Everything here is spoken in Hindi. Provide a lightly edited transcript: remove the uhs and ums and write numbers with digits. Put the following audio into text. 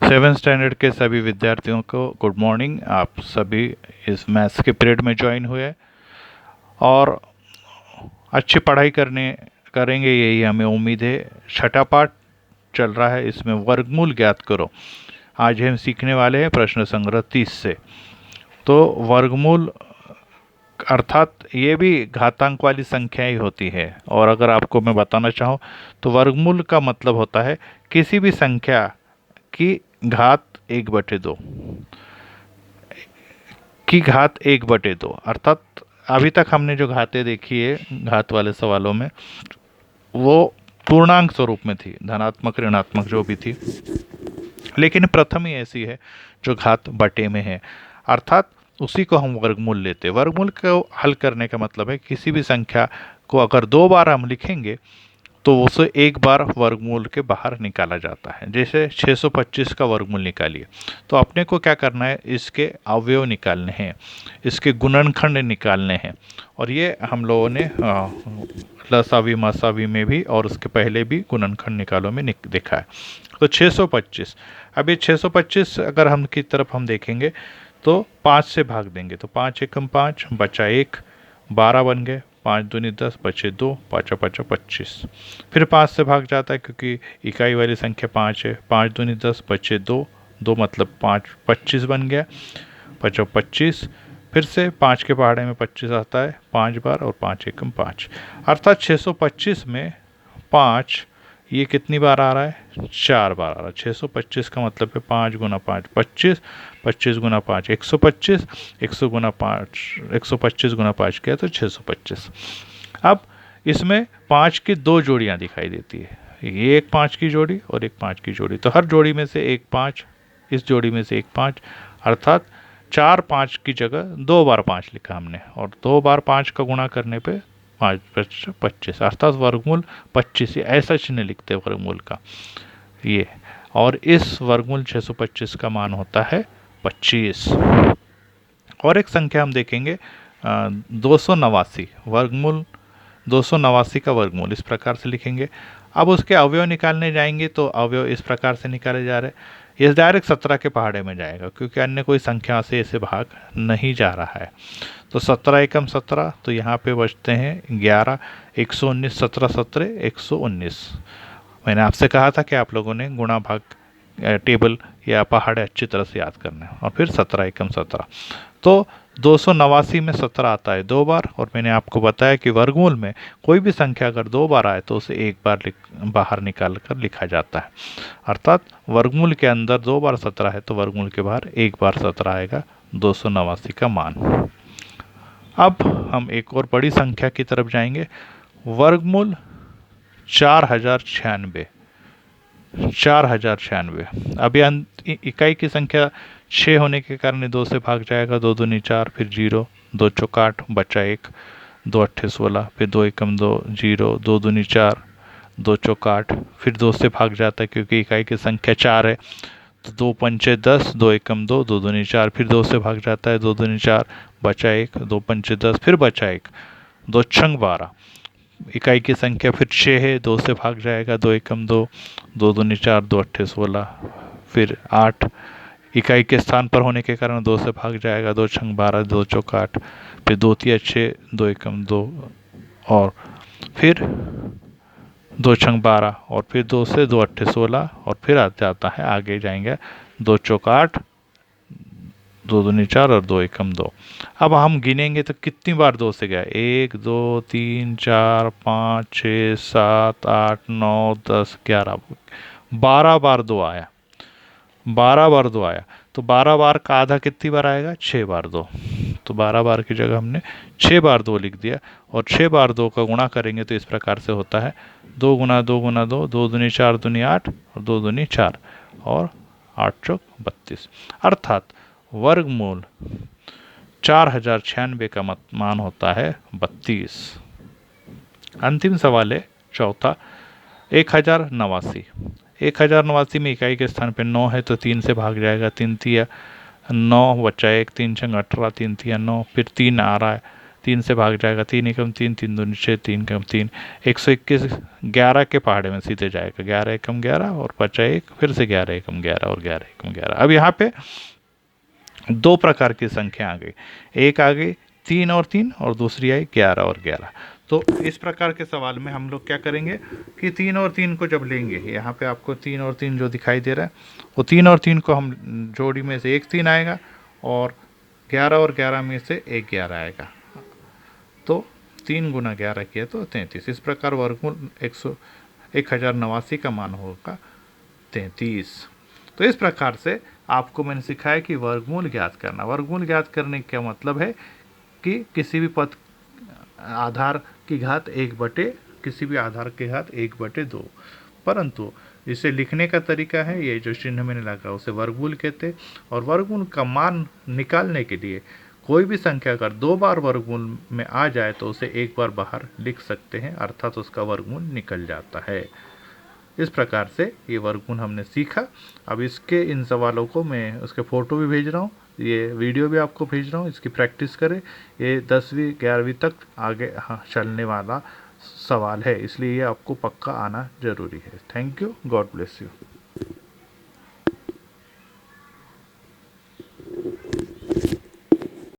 सेवन स्टैंडर्ड के सभी विद्यार्थियों को गुड मॉर्निंग। आप सभी इस मैथ्स के पीरियड में ज्वाइन हुए और अच्छी पढ़ाई करने करेंगे, यही हमें उम्मीद है। छठा पाठ चल रहा है, इसमें वर्गमूल ज्ञात करो। आज हम सीखने वाले हैं प्रश्न संग्रह 30 से। तो वर्गमूल अर्थात ये भी घातांक वाली संख्या ही होती है। और अगर आपको मैं बताना चाहूँ तो वर्गमूल का मतलब होता है किसी भी संख्या की घात 1/2 की घात 1/2। अर्थात अभी तक हमने जो घातें देखी है घात वाले सवालों में, वो पूर्णांक स्वरूप में थी, धनात्मक ऋणात्मक जो भी थी। लेकिन प्रथम ही ऐसी है जो घात बटे में है, अर्थात उसी को हम वर्गमूल लेते हैं। वर्गमूल को हल करने का मतलब है किसी भी संख्या को अगर 2 बार हम लिखेंगे तो उसे एक बार वर्गमूल के बाहर निकाला जाता है। जैसे 625 का वर्गमूल निकालिए, तो अपने को क्या करना है, इसके अवयव निकालने हैं, इसके गुणनखंड निकालने हैं। और ये हम लोगों ने लसावी मसावी में भी और उसके पहले भी गुणनखंड निकालो में देखा है। तो 625, अब ये 625 अगर हम की तरफ हम देखेंगे तो 5 से भाग देंगे तो 5 एकम 5 बचा 1, 12 बन गए, 5 दूनी 10 बचे 2, 5 5 25। फिर 5 से भाग जाता है क्योंकि इकाई वाली संख्या 5 है, 5 दूनी 10 बचे 2, 2 मतलब 5 25 बन गया, 5 25। फिर से 5 के पहाड़े में 25 आता है 5 बार और 5 एकम 5, अर्थात 625 में 5 ये कितनी बार आ रहा है, 4 बार आ रहा है। 625 का मतलब है 5 गुना 5 25, 25 गुना 5 125, 100 गुना 5 125 गुना 5 किया तो 625। अब इसमें 5 की 2 जोड़ियां दिखाई देती है, ये एक 5 की जोड़ी और एक 5 की जोड़ी, तो हर जोड़ी में से एक 5, इस जोड़ी में से एक 5, अर्थात 4 5 की जगह 2 बार 5 लिखा हमने, और 2 बार 5 का गुणा करने पे 5 25, अर्थात वर्गमूल 25। ऐसा चिन्ह लिखते हैं वर्गमूल का ये। और इस वर्गमूल 625 का मान होता है 25। और एक संख्या हम देखेंगे 289, वर्गमूल 289 का वर्गमूल इस प्रकार से लिखेंगे। अब उसके अवयव निकालने जाएंगे तो अवयव इस प्रकार से निकाले जा रहे हैं, ये डायरेक्ट 17 के पहाड़े में जाएगा क्योंकि अन्य कोई संख्या से इसे भाग नहीं जा रहा है। तो 17 एकम 17, तो यहाँ पे बचते हैं 11, 119, 17 17 119। मैंने आपसे कहा था कि आप लोगों ने गुणा भाग टेबल या पहाड़े अच्छी तरह से याद करना है। और फिर 17 एकम 17, तो 289 में 17 आता है 2 बार, और मैंने आपको बताया कि वर्गमूल में कोई भी संख्या अगर 2 बार आए तो उसे एक बार बाहर निकाल कर लिखा जाता है। अर्थात वर्गमूल के अंदर 2 बार 17 है तो वर्गमूल के बाहर एक बार 17 आएगा, 289 का मान। अब हम एक और बड़ी संख्या की तरफ जाएंगे, वर्गमूल 4096। 4096, अब ये इकाई की संख्या 6 होने के कारण 2 से भाग जाएगा, 2 दूनी 4, फिर 0, 2 चौक 8 बचा 1, 2 अट्ठे 16, फिर 2 एकम 2 0, 2 दूनी 4, 2 चौक 8, फिर 2 से भाग जाता है क्योंकि इकाई की संख्या 4 है, तो 2 पंचे 10, 2 एकम 2, 2 दूनी 4, फिर 2 से भाग जाता है, 2 दूनी 4 बचा 1, 2 पंचे 10, फिर बचा 1, 2 छंग 12। इकाई की संख्या फिर 6 है, 2 से भाग जाएगा, 2 एकम 2, 2 दूनी 4, 2 अट्ठे 16, फिर 8, इकाई के स्थान पर होने के कारण 2 से भाग जाएगा, 2 छंग 12, 2 चौक 8, फिर 2 तिया 6, 2 एकम 2, और फिर 2 छंग 12, और फिर 2 से 2 अट्ठे 16, और फिर आ जाता है, आगे जाएंगे 2 चौक 8, 2 दूनी 4 और 2 एकम 2। अब हम गिनेंगे तो कितनी बार 2 से गया, 1 2 3 4 5 6 7 8 9 10 11, 12 बार 2 आया, 12 बार 2 आया, तो 12 बार का आधा कितनी बार आएगा, 6 बार 2, तो 12 बार की जगह हमने 6 बार 2 लिख दिया। और 6 बार 2 का गुणा करेंगे तो इस प्रकार से होता है 2 गुना 2 गुना 2, 2 दूनी 4 दूनी 8 और 2 दूनी 4, और 8 चौक 32, अर्थात वर्गमूल 4096 का मान होता है 32। अंतिम सवाल है चौथा, 1089। 1089 में इकाई के स्थान पे 9 है तो 3 से भाग जाएगा, 3 तिया 9 बचा 1, 3 छंग 18, 3 तिया 9, फिर 3 आ रहा है, 3 से भाग जाएगा, 3 एकम 3, 3 दूनी 6, 3 एकम 3, 121, 11 के पहाड़े में सीधे जाएगा, 11 एकम 11 और बचा 1, फिर से 11 एकम 11 और 11 एकम 11। अब यहाँ पे दो प्रकार की संख्या आ गई, एक आ गई 3 और 3 और दूसरी आई 11 और 11। तो इस प्रकार के सवाल में हम लोग क्या करेंगे कि 3 और 3 को जब लेंगे, यहाँ पे आपको 3 और 3 जो दिखाई दे रहा है, वो 3 और 3 को हम जोड़ी में से एक 3 आएगा और 11 और 11 में से एक 11 आएगा, तो 3 गुना 11 किया तो 33। इस प्रकार वर्गमूल 1089 का मान होगा 33। तो इस प्रकार से आपको मैंने सिखाया कि वर्गमूल ज्ञात करना। वर्गमूल ज्ञात करने का मतलब है कि किसी भी पद आधार की घात 1/, किसी भी आधार की घात 1/2, परंतु इसे लिखने का तरीका है, ये जो चिन्ह मैंने लगा उसे वर्गमूल कहते हैं। और वर्गमूल का मान निकालने के लिए कोई भी संख्या अगर 2 बार वर्गमूल में आ जाए तो उसे एक बार बाहर लिख सकते हैं, अर्थात उसका वर्गमूल निकल जाता है। इस प्रकार से ये वर्गमूल हमने सीखा। अब इसके इन सवालों को मैं उसके फ़ोटो भी भेज रहा हूँ, ये वीडियो भी आपको भेज रहा हूँ, इसकी प्रैक्टिस करें। ये 10वीं 11वीं तक आगे चलने वाला सवाल है, इसलिए ये आपको पक्का आना ज़रूरी है। Thank you, God bless you.